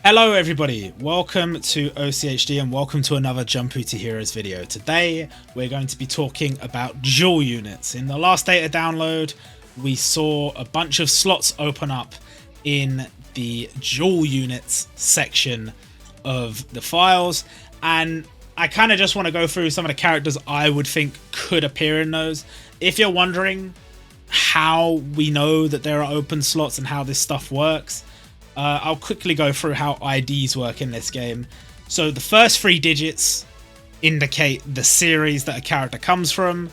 Hello everybody, welcome to OCHD and welcome to another Jumputi Heroes video. Today we're going to be talking about dual units. In the last data download we saw a bunch of slots open up in the dual units section of the files, and I kind of just want to go through some of the characters I would think could appear in those. If you're wondering how we know that there are open slots and how this stuff works, I'll quickly go through how IDs work in this game. So the first 3 digits indicate the series that a character comes from.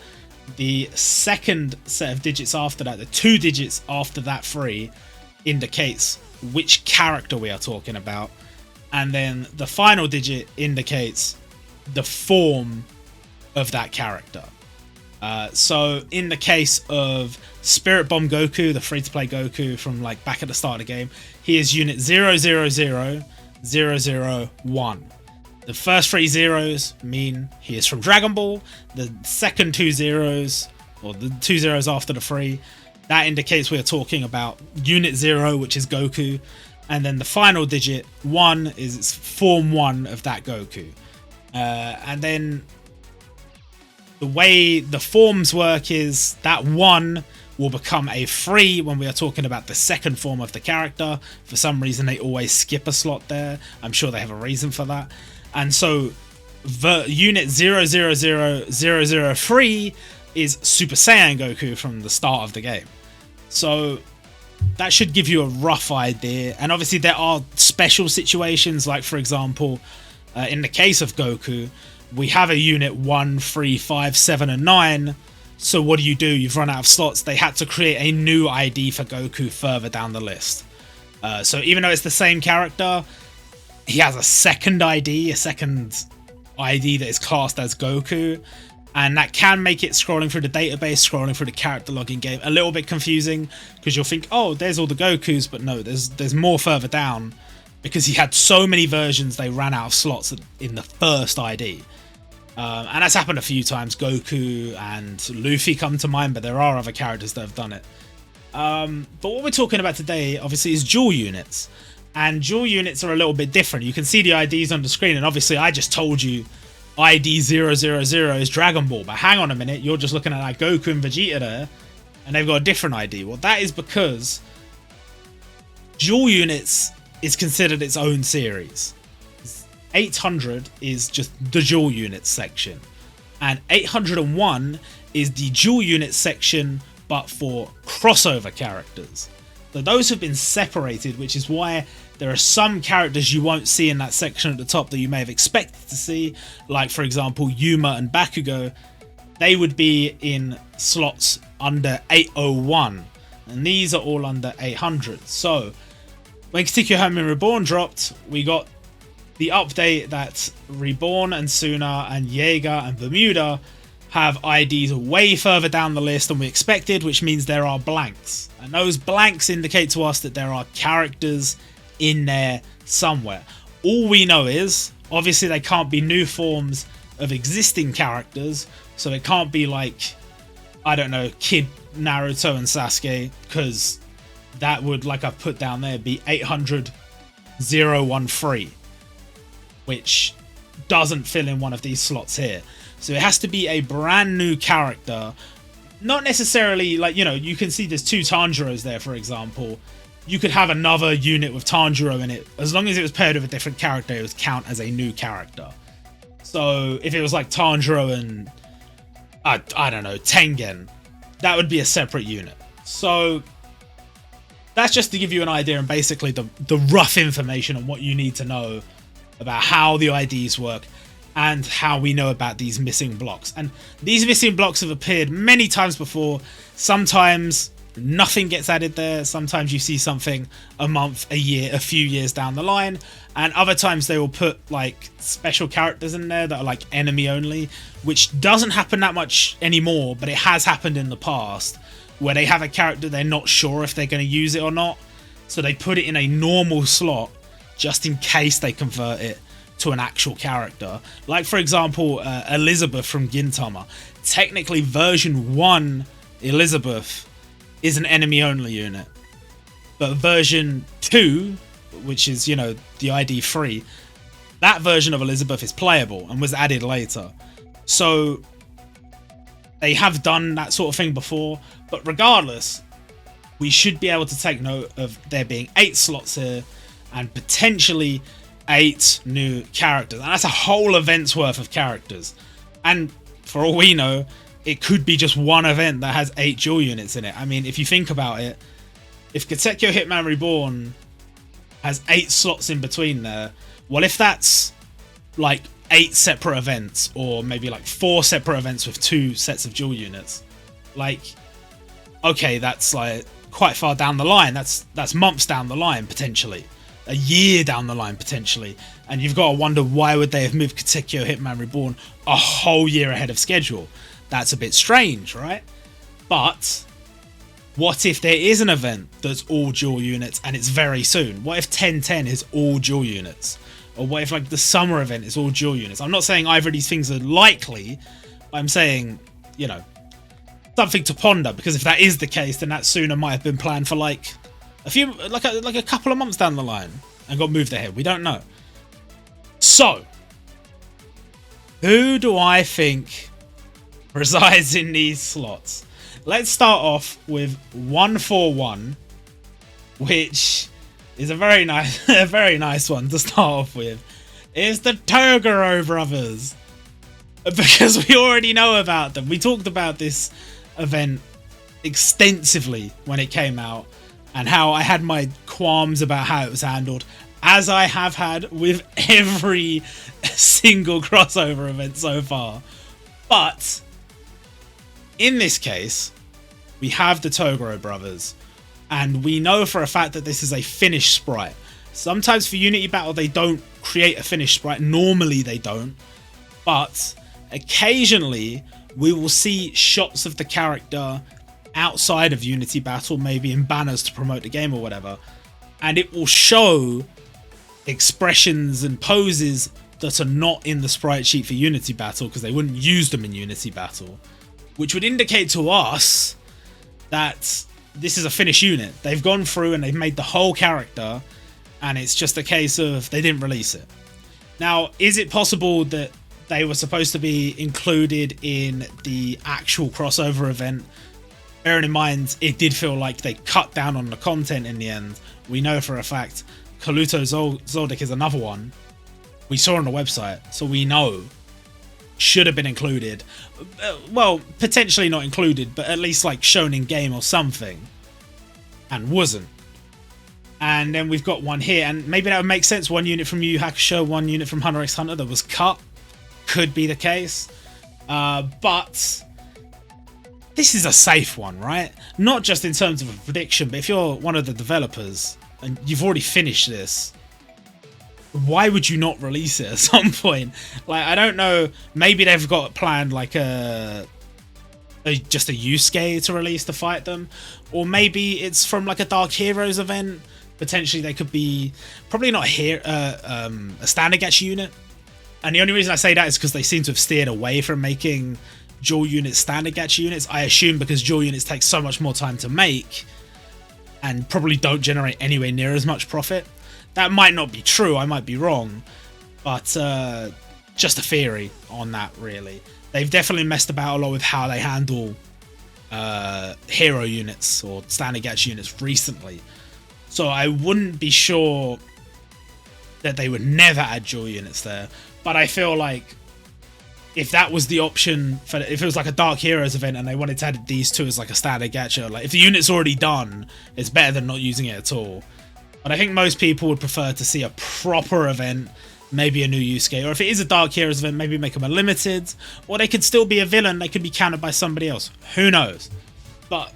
The second set of digits after that, the 2 digits after that 3, indicates which character we are talking about. And then the final digit indicates the form of that character. So in the case of Spirit Bomb Goku, the free-to-play Goku from like back at the start of the game, he is unit 000001. The first 3 zeros mean he is from Dragon Ball. The second 2 zeros, or the 2 zeros after the 3, that indicates we are talking about unit 0, which is Goku. And then the final digit 1 is form 1 of that Goku. And then the way the forms work is that 1 will become a 3 when we are talking about the second form of the character. For some reason they always skip a slot there. I'm sure they have a reason for that. And so the unit 000003 is Super Saiyan Goku from the start of the game. So that should give you a rough idea. And obviously there are special situations, like for example, in the case of Goku, we have a unit 1, 3, 5, 7 and 9. So what do? You've run out of slots. They had to create a new ID for Goku further down the list. So even though it's the same character, he has a second ID, that is classed as Goku. And that can make it scrolling through the database, scrolling through the character log in game a little bit confusing, because you'll think, oh, there's all the Gokus, but no, there's more further down, because he had so many versions they ran out of slots in the first ID. And that's happened a few times. Goku and Luffy come to mind, but there are other characters that have done it. But what we're talking about today, obviously, is dual units. And dual units are a little bit different. You can see the IDs on the screen, and obviously I just told you ID 000 is Dragon Ball. But hang on a minute, you're just looking at like Goku and Vegeta there, and they've got a different ID. Well, that is because dual units is considered its own series. 800 is just the dual units section, and 801 is the dual units section but for crossover characters. So those have been separated, which is why there are some characters you won't see in that section at the top that you may have expected to see, like for example Yuma and Bakugo. They would be in slots under 801, and these are all under 800. So when Kinnikuman Reborn dropped, we got the update that Reborn and Suna and Jaeger and Bermuda have IDs way further down the list than we expected, which means there are blanks. And those blanks indicate to us that there are characters in there somewhere. All we know is, obviously they can't be new forms of existing characters, so it can't be like, I don't know, Kid Naruto and Sasuke, because that would, like I've put down there, be 800-013. Which doesn't fill in one of these slots here. So it has to be a brand new character. Not necessarily, like, you know, you can see there's 2 Tanjiros there, for example. You could have another unit with Tanjiro in it. As long as it was paired with a different character, it would count as a new character. So if it was like Tanjiro and, I don't know, Tengen, that would be a separate unit. So that's just to give you an idea and basically the rough information on what you need to know about how the IDs work and how we know about these missing blocks. And these missing blocks have appeared many times before. Sometimes nothing gets added there. Sometimes you see something a month, a year, a few years down the line. And other times they will put like special characters in there that are like enemy only, which doesn't happen that much anymore, but it has happened in the past where they have a character they're not sure if they're going to use it or not. So they put it in a normal slot just in case they convert it to an actual character. Like for example, Elizabeth from Gintama. Technically version 1 Elizabeth is an enemy only unit, but version 2 which is, you know, the ID 3, that version of Elizabeth is playable and was added later. So they have done that sort of thing before, but regardless, we should be able to take note of there being 8 slots here and potentially 8 new characters. And that's a whole event's worth of characters. And for all we know, it could be just one event that has 8 dual units in it. I mean, if you think about it, if Kinnikuman Hitman Reborn has 8 slots in between there, well, if that's like 8 separate events, or maybe like 4 separate events with 2 sets of dual units, like, okay, that's like quite far down the line. That's months down the line, potentially a year down the line, potentially. And you've got to wonder, why would they have moved Kinnikuman Hitman Reborn a whole year ahead of schedule? That's a bit strange, right? But what if there is an event that's all dual units and it's very soon? What if 1010 is all dual units? Or what if like the summer event is all dual units? I'm not saying either of these things are likely. I'm saying, you know, something to ponder, because if that is the case, then that sooner might have been planned for like a couple of months down the line and got moved ahead. We don't know. So, who do I think resides in these slots? Let's start off with 141, which is a very nice one to start off with. It's the Toguro brothers, because we already know about them. We talked about this event extensively when it came out, and how I had my qualms about how it was handled, as I have had with every single crossover event so far. But in this case, we have the Toguro brothers, and we know for a fact that this is a finished sprite. Sometimes for Unity Battle they don't create a finished sprite, normally they don't, but occasionally we will see shots of the character outside of Unity Battle, maybe in banners to promote the game or whatever, and it will show expressions and poses that are not in the sprite sheet for Unity Battle, because they wouldn't use them in Unity Battle, which would indicate to us that this is a finished unit. They've gone through and they've made the whole character, and it's just a case of they didn't release it. Now, is it possible that they were supposed to be included in the actual crossover event? Bearing in mind, it did feel like they cut down on the content in the end. We know for a fact Kaluto Zoldyck is another one we saw on the website, so we know should have been included. Well, potentially not included, but at least like shown in game or something, and wasn't. And then we've got one here, and maybe that would make sense. 1 unit from Yu Yu Hakusho, 1 unit from Hunter x Hunter that was cut. Could be the case. But this is a safe one, right? Not just in terms of a prediction, but if you're one of the developers and you've already finished this, why would you not release it at some point? Like, I don't know, maybe they've got planned like just a Yusuke to release to fight them, or maybe it's from like a Dark Heroes event. Potentially they could be, probably not here, a standard gacha unit. And the only reason I say that is because they seem to have steered away from making dual unit standard gacha units. I assume because dual units take so much more time to make and probably don't generate anywhere near as much profit. That might not be true, I might be wrong, but just a theory on that, really. They've definitely messed about a lot with how they handle hero units or standard gacha units recently. So I wouldn't be sure that they would never add dual units there. But I feel like if that was the option, for if it was like a Dark Heroes event and they wanted to add these two as like a standard gacha, like if the unit's already done, it's better than not using it at all. But I think most people would prefer to see a proper event, maybe a new Yusuke, or if it is a Dark Heroes event, maybe make them a limited, or they could still be a villain, they could be countered by somebody else. Who knows? But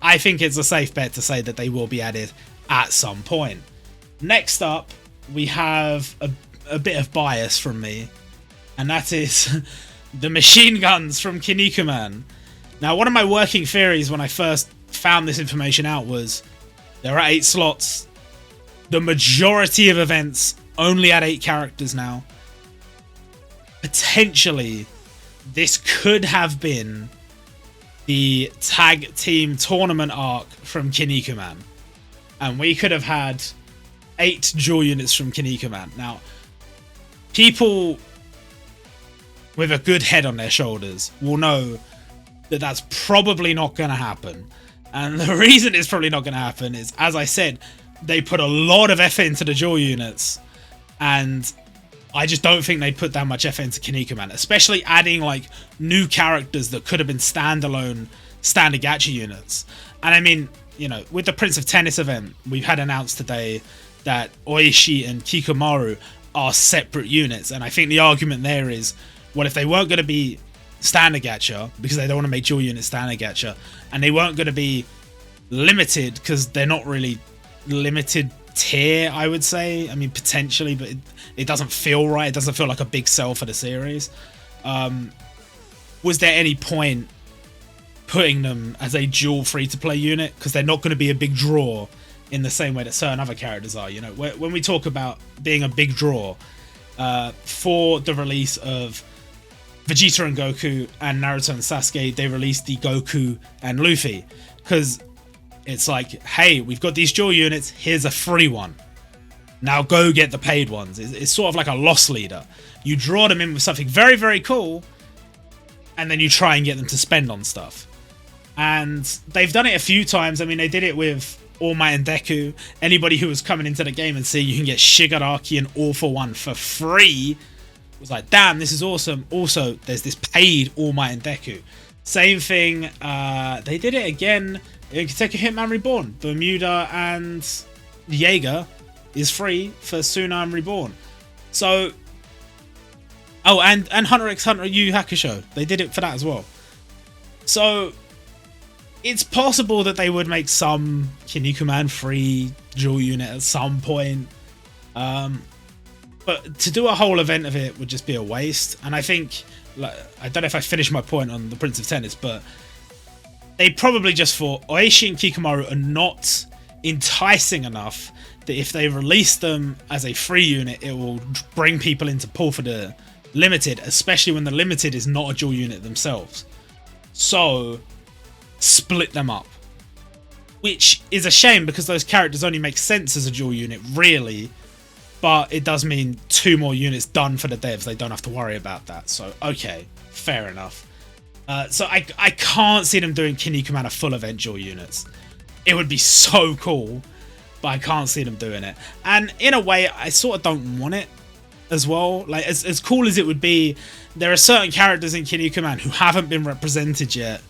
I think it's a safe bet to say that they will be added at some point. Next up, we have a bit of bias from me, and that is the machine guns from Kinnikuman. Now, one of my working theories when I first found this information out was there are 8 slots. The majority of events only add 8 characters now. Potentially, this could have been the tag team tournament arc from Kinnikuman. And we could have had 8 dual units from Kinnikuman. Now, people with a good head on their shoulders will know that that's probably not going to happen. And the reason it's probably not going to happen is, as I said, they put a lot of effort into the dual units, and I just don't think they put that much effort into Kinnikuman, especially adding like new characters that could have been standalone standard gacha units. And I mean, you know, with the Prince of Tennis event, we've had announced today that Oishi and Kikomaru are separate units, and I think the argument there is, well, if they weren't going to be standard gacha, because they don't want to make dual unit standard gacha, and they weren't going to be limited, because they're not really limited tier, I would say. I mean, potentially, but it doesn't feel right. It doesn't feel like a big sell for the series. Was there any point putting them as a dual free-to-play unit? Because they're not going to be a big draw in the same way that certain other characters are. You know, when we talk about being a big draw, for the release of Vegeta and Goku and Naruto and Sasuke, they released the Goku and Luffy, because it's like, hey, we've got these dual units, here's a free one. Now go get the paid ones. It's sort of like a loss leader. You draw them in with something very, very cool, and then you try and get them to spend on stuff. And they've done it a few times. I mean, they did it with All Might and Deku. Anybody who was coming into the game and seeing you can get Shigaraki and All For One for free was like, damn, this is awesome. Also, there's this paid All Might and Deku. Same thing, they did it again in Kateku Hitman Reborn. Bermuda and Jaeger is free for Suna and Reborn. So, oh, and Hunter x Hunter Yu Hakusho, they did it for that as well. So, it's possible that they would make some Kinnikuman free dual unit at some point. But to do a whole event of it would just be a waste. And I think, like, I don't know if I finished my point on the Prince of Tennis, but they probably just thought Oishi and Kikomaru are not enticing enough that if they release them as a free unit, it will bring people into pull for the limited, especially when the limited is not a dual unit themselves. So, split them up. Which is a shame, because those characters only make sense as a dual unit, really. But it does mean 2 more units done for the devs. They don't have to worry about that. So, okay, fair enough. So I can't see them doing Kinnikuman a full event dual units. It would be so cool, but I can't see them doing it. And in a way, I sort of don't want it as well. Like, as cool as it would be, there are certain characters in Kinnikuman who haven't been represented yet.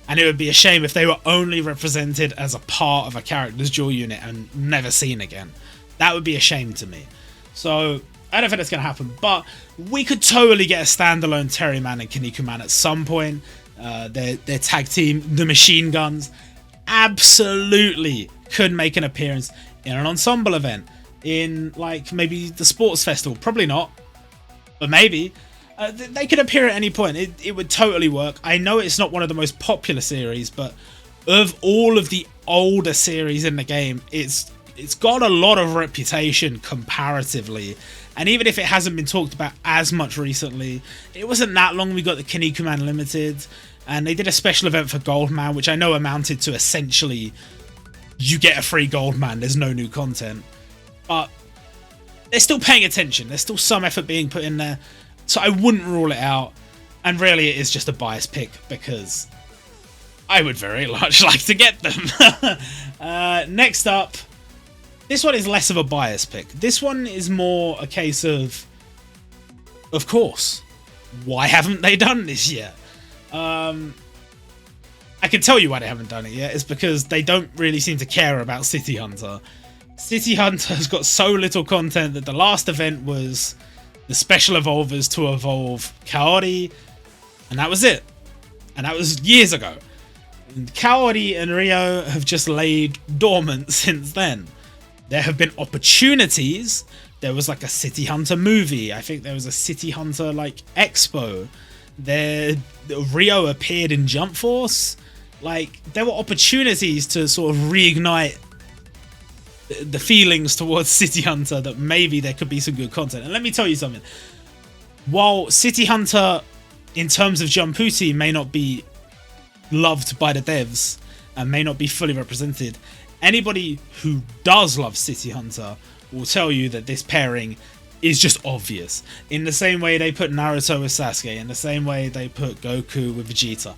And it would be a shame if they were only represented as a part of a character's dual unit and never seen again. That would be a shame to me. So, I don't think that's going to happen, but we could totally get a standalone Terryman and Kinnikuman at some point. Their tag team, the Machine Guns, absolutely could make an appearance in an ensemble event, in like maybe the sports festival. Probably not, but maybe. They could appear at any point. It would totally work. I know it's not one of the most popular series, but of all of the older series in the game, it's got a lot of reputation comparatively, and even if it hasn't been talked about as much recently, it wasn't that long we got the Kinnikuman Limited, and they did a special event for Goldman, which I know amounted to essentially you get a free Goldman, there's no new content, but they're still paying attention, there's still some effort being put in there, so I wouldn't rule it out. And really it is just a bias pick, because I would very much like to get them. Next up, this one is less of a bias pick. This one is more a case of course, why haven't they done this yet? I can tell you why they haven't done it yet. It's because they don't really seem to care about City Hunter. City Hunter has got so little content that the last event was the special evolvers to evolve Kaori, and that was it. And that was years ago. And Kaori and Rio have just laid dormant since then. There have been opportunities. There was like a City Hunter movie. I think there was a City Hunter like expo. Rio appeared in Jump Force. Like, there were opportunities to sort of reignite the feelings towards City Hunter, that maybe there could be some good content. And let me tell you something. While City Hunter, in terms of Jumputi, may not be loved by the devs and may not be fully represented, anybody who does love City Hunter will tell you that this pairing is just obvious. In the same way they put Naruto with Sasuke, in the same way they put Goku with Vegeta,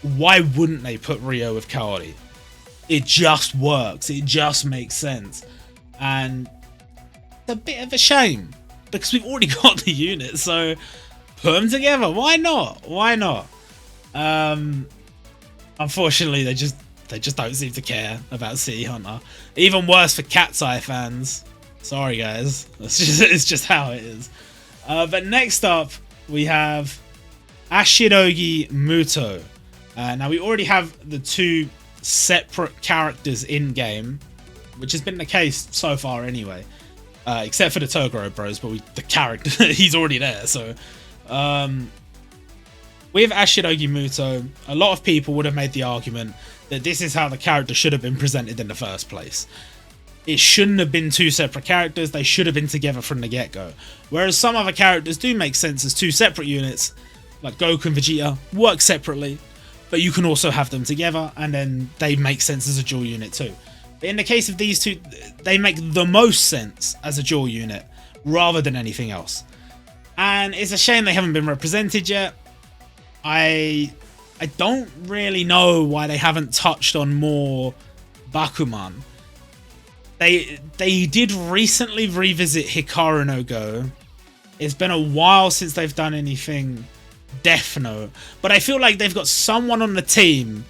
why wouldn't they put Ryo with Kaori? It just works. It just makes sense. And it's a bit of a shame because we've already got the unit, so put them together. Why not? Why not? Unfortunately, they just don't seem to care about City Hunter. Even worse for Cat's Eye fans. Sorry, guys. It's just how it is. But next up, we have Ashirogi Muto. Now, we already have the 2 separate characters in-game, which has been the case so far anyway. Except for the Toguro bros, but the character, he's already there, so... with Ashirogi Muto, a lot of people would have made the argument that this is how the character should have been presented in the first place. It shouldn't have been 2 separate characters, they should have been together from the get-go. Whereas some other characters do make sense as 2 separate units, like Goku and Vegeta, work separately, but you can also have them together, and then they make sense as a dual unit too. But in the case of these 2, they make the most sense as a dual unit, rather than anything else. And it's a shame they haven't been represented yet. I don't really know why they haven't touched on more Bakuman. They did recently revisit Hikaru no Go. It's been a while since they've done anything Death Note, but I feel like they've got someone on the team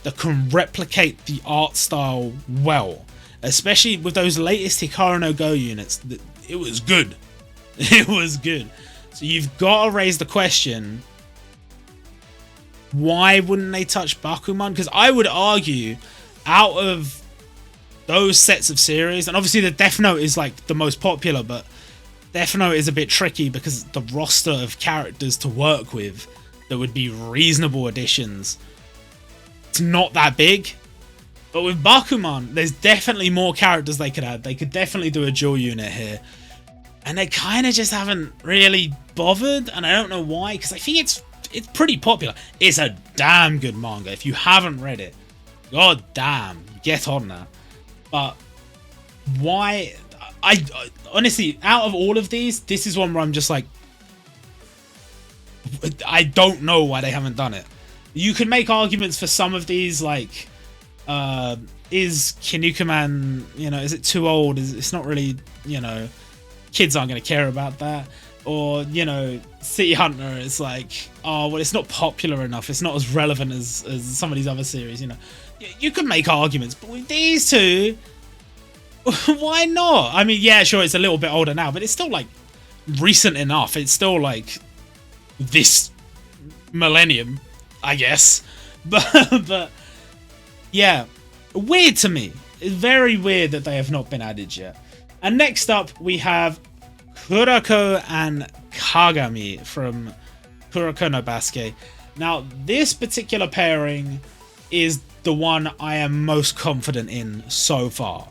that can replicate the art style well, especially with those latest Hikaru no Go units. It was good. It was good. So you've got to raise the question, why wouldn't they touch Bakuman? Because I would argue, out of those sets of series, and obviously the Death Note is like the most popular, but Death Note is a bit tricky because the roster of characters to work with that would be reasonable additions, it's not that big. But with Bakuman, there's definitely more characters they could add. They could definitely do a dual unit here. And they kind of just haven't really bothered, and I don't know why, because I think it's pretty popular. It's a damn good manga. If you haven't read it, god damn, get on that. But why? I honestly, out of all of these, this is one where I'm just like, I don't know why they haven't done it. You could make arguments for some of these, like, is Kinnikuman, is it too old? It's not really, kids aren't going to care about that. Or, City Hunter is like, oh, well, it's not popular enough. It's not as relevant as some of these other series, You could make arguments, but with these 2, why not? I mean, yeah, sure, it's a little bit older now, but it's still, like, recent enough. It's still, like, this millennium, I guess. But yeah, weird to me. It's very weird that they have not been added yet. And next up, we have Kuroko and Kagami from Kuroko no Basuke. Now, this particular pairing is the one I am most confident in so far.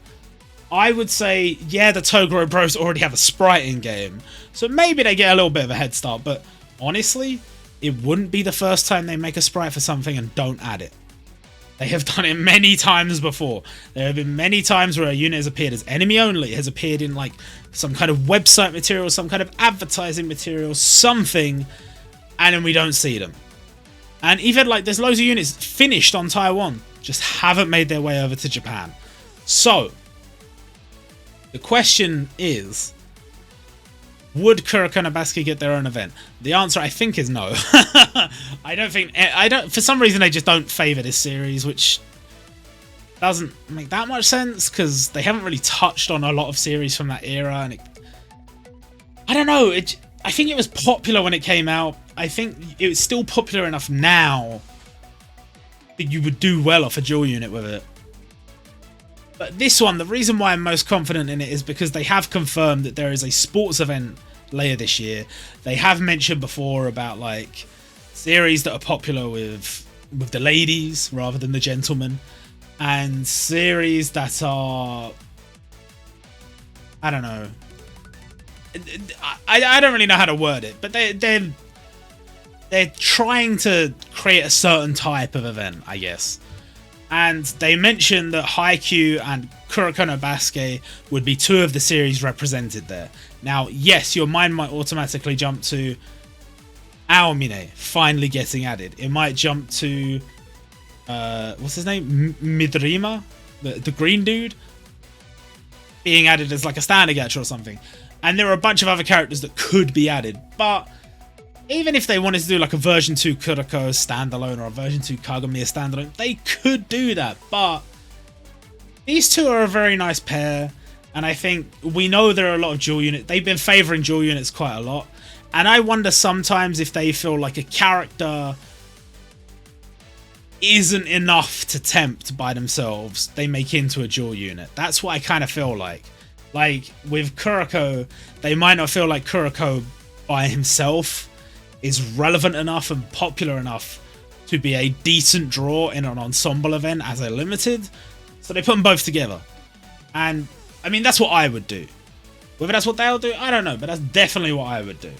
I would say, yeah, the Toguro bros already have a sprite in game, so maybe they get a little bit of a head start, but honestly, it wouldn't be the first time they make a sprite for something and don't add it. They have done it many times before. There have been many times where a unit has appeared as enemy only, has appeared in like some kind of website material, some kind of advertising material, something, and then we don't see them. And even like there's loads of units finished on Taiwan, just haven't made their way over to Japan. So, the question is, would Kuroko no Basuke get their own event? The answer, I think, is no. I don't, for some reason, they just don't favour this series, which doesn't make that much sense, because they haven't really touched on a lot of series from that era, and I don't know, I think it was popular when it came out. I think it's still popular enough now that you would do well off a dual unit with it. But this one, the reason why I'm most confident in it is because they have confirmed that there is a sports event later this year. They have mentioned before about like series that are popular with the ladies rather than the gentlemen, and series that are, I don't know, I don't really know how to word it, but they're trying to create a certain type of event, I guess. And they mentioned that Haikyuu and Kuroko no Basuke would be 2 of the series represented there. Now, yes, your mind might automatically jump to Aomine finally getting added. It might jump to what's his name? Midorima, the green dude, being added as like a standard gacha or something. And there are a bunch of other characters that could be added, but even if they wanted to do like a version 2 Kuroko standalone or a version 2 Kagamiya standalone, they could do that. But these 2 are a very nice pair, and I think we know there are a lot of dual units. They've been favouring dual units quite a lot, and I wonder sometimes if they feel like a character isn't enough to tempt by themselves, they make into a dual unit. That's what I kind of feel like. Like with Kuroko, they might not feel like Kuroko by himself is relevant enough and popular enough to be a decent draw in an ensemble event as a limited, so they put them both together. And I mean, that's what I would do. Whether that's what they'll do, I don't know, but that's definitely what I would do.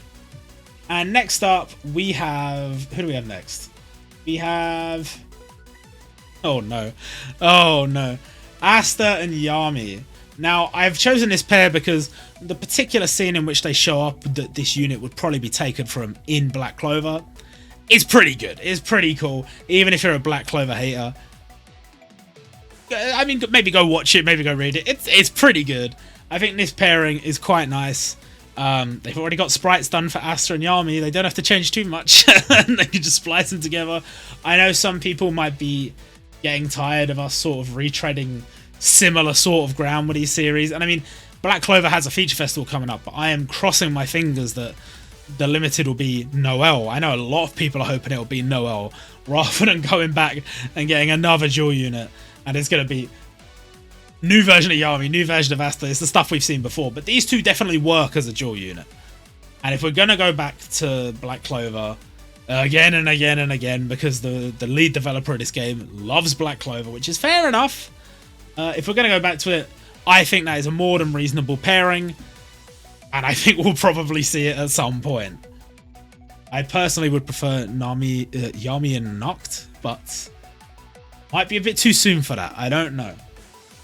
And next up, we have... Who do we have next? We have... Oh no. Oh no. Asta and Yami. Now, I've chosen this pair because the particular scene in which they show up that this unit would probably be taken from in Black Clover is pretty good. It's pretty cool, even if you're a Black Clover hater. I mean, maybe go watch it, maybe go read it. It's pretty good. I think this pairing is quite nice. They've already got sprites done for Asta and Yami. They don't have to change too much. They can just splice them together. I know some people might be getting tired of us sort of retreading similar sort of ground with these series, and I mean, Black Clover has a feature festival coming up, but I am crossing my fingers that the limited will be Noel. I know a lot of people are hoping it will be Noel rather than going back and getting another dual unit, and it's going to be new version of Yami, new version of Asta. It's the stuff we've seen before, but these 2 definitely work as a dual unit. And if we're going to go back to Black Clover again and again and again, because the lead developer of this game loves Black Clover, which is fair enough. If we're going to go back to it, I think that is a more than reasonable pairing, and I think we'll probably see it at some point. I personally would prefer Yami and Noct, but might be a bit too soon for that. I don't know.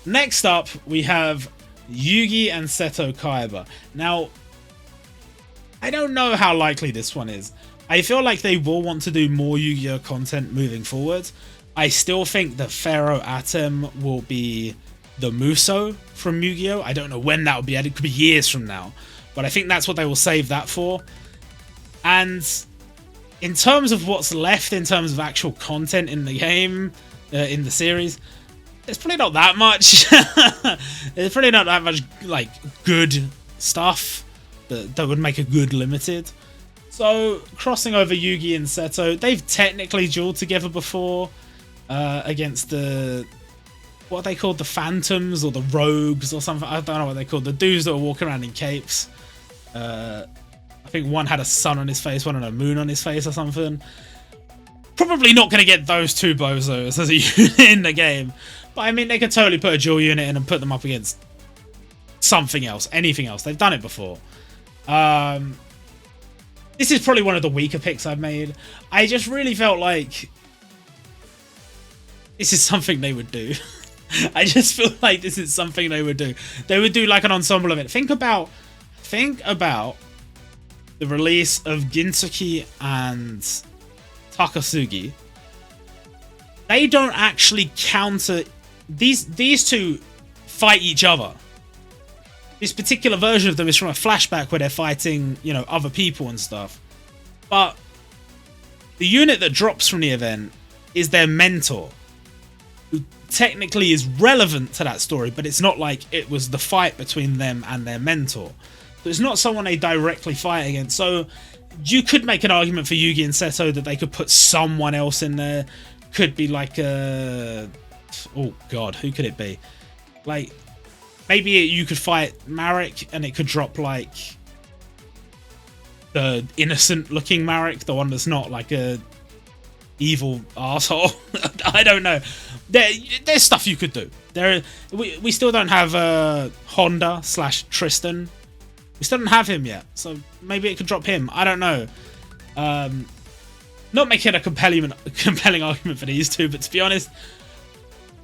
Next up, we have Yugi and Seto Kaiba. Now, I don't know how likely this one is. I feel like they will want to do more Yu-Gi-Oh content moving forward. I still think that Pharaoh Atem will be the Muso from Yu-Gi-Oh! I don't know when that will be added. It could be years from now. But I think that's what they will save that for. And in terms of what's left in terms of actual content in the game, in the series, there's probably not that much. There's probably not that much like good stuff that would make a good limited. So crossing over Yugi and Seto, they've technically dueled together before. Against the, what are they called, the Phantoms or the Rogues or something, I don't know what they're called, the dudes that are walking around in capes. I think one had a sun on his face, one had a moon on his face or something. Probably not going to get those 2 bozos as a unit in the game, but I mean, they could totally put a dual unit in and put them up against something else, anything else. They've done it before. This is probably one of the weaker picks I've made. I just really felt like this is something they would do. I just feel like this is something they would do. They would do like an ensemble event. Think about the release of Ginsuki and Takasugi. They don't actually counter... These 2 fight each other. This particular version of them is from a flashback where they're fighting, you know, other people and stuff. But the unit that drops from the event is their mentor, who technically is relevant to that story, but it's not like it was the fight between them and their mentor. So it's not someone they directly fight against. So you could make an argument for Yugi and Seto that they could put someone else in there. Could be like a... Oh god, who could it be? Like, maybe you could fight Marek and it could drop like the innocent looking Marek, the one that's not like a evil asshole. I don't know. There's stuff you could do. We still don't have Honda / Tristan. We still don't have him yet, so maybe it could drop him. I don't know. Not making a compelling argument for these 2, but to be honest,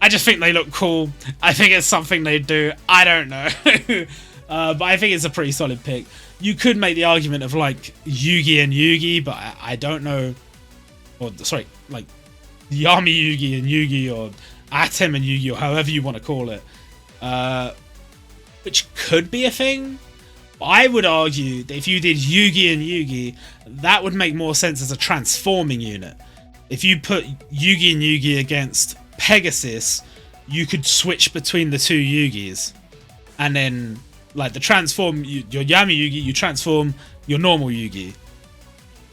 I just think they look cool. I think it's something they do. I don't know. But I think it's a pretty solid pick. You could make the argument of like Yugi and Yugi, but I don't know. Or sorry, like Yami Yugi and Yugi, or Atem and Yugi, or however you want to call it. Which could be a thing. I would argue that if you did Yugi and Yugi, that would make more sense as a transforming unit. If you put Yugi and Yugi against Pegasus, you could switch between the two Yugis. And then, like, the transform, your Yami Yugi, you transform your normal Yugi.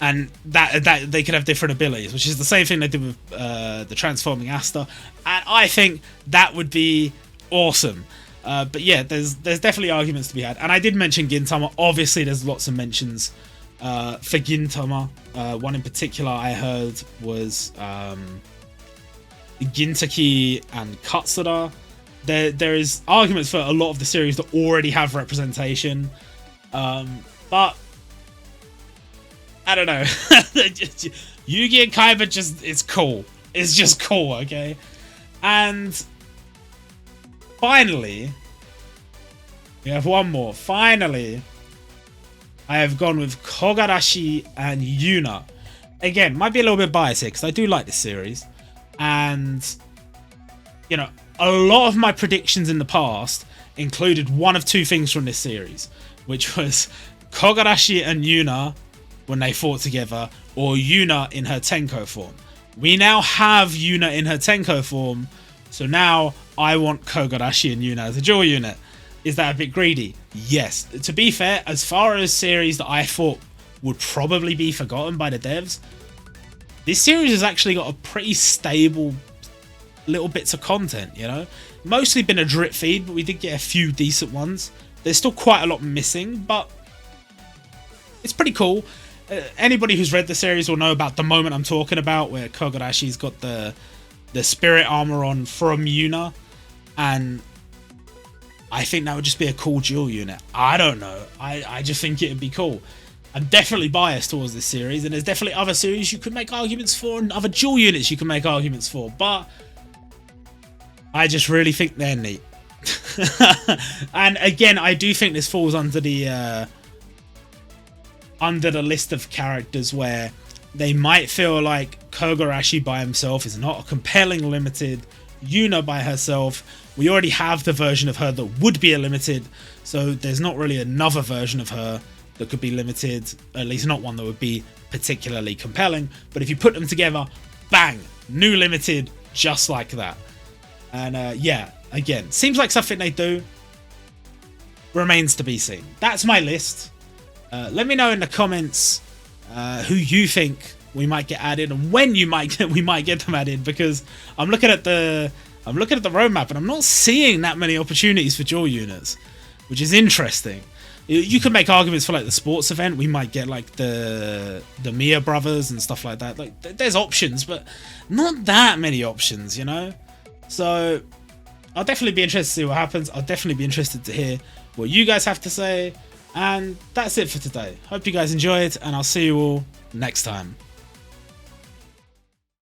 And that they could have different abilities, which is the same thing they did with the transforming Asta. And I think that would be awesome. But yeah, there's definitely arguments to be had. And I did mention Gintama. Obviously, there's lots of mentions for Gintama. One in particular I heard was Gintaki and Katsura. There is arguments for a lot of the series that already have representation. But I don't know. Yugi and Kaiba it's cool. It's just cool, okay? And finally, we have one more. Finally, I have gone with Kogarashi and Yuna. Again, might be a little bit biased here because I do like this series. And, you know, a lot of my predictions in the past included one of two things from this series, which was Kogarashi and Yuna when they fought together, or Yuna in her Tenko form. We now have Yuna in her Tenko form, so now I want Kogarashi and Yuna as a dual unit. Is that a bit greedy? Yes. To be fair, as far as series that I thought would probably be forgotten by the devs, this series has actually got a pretty stable little bits of content, you know? Mostly been a drip feed, but we did get a few decent ones. There's still quite a lot missing, but it's pretty cool. Anybody who's read the series will know about the moment I'm talking about, where Kogarashi's got the spirit armor on from Yuna, and I think that would just be a cool dual unit. I don't know. I just think it'd be cool. I'm definitely biased towards this series, and there's definitely other series you could make arguments for, and other dual units you can make arguments for, but I just really think they're neat. And again, I do think this falls under the list of characters where they might feel like Kogarashi by himself is not a compelling limited. Yuna by herself, we already have the version of her that would be a limited, so there's not really another version of her that could be limited, at least not one that would be particularly compelling. But if you put them together, bang, new limited, just like that. And yeah, again, seems like something they do. Remains to be seen. That's my list. Let me know in the comments who you think we might get added and when we might get them added, because I'm looking at the roadmap and I'm not seeing that many opportunities for dual units, which is interesting. You could make arguments for like the sports event. We might get like the Mia brothers and stuff like that. Like there's options, but not that many options, you know. So I'll definitely be interested to see what happens. I'll definitely be interested to hear what you guys have to say. And that's it for today. Hope you guys enjoyed, and I'll see you all next time.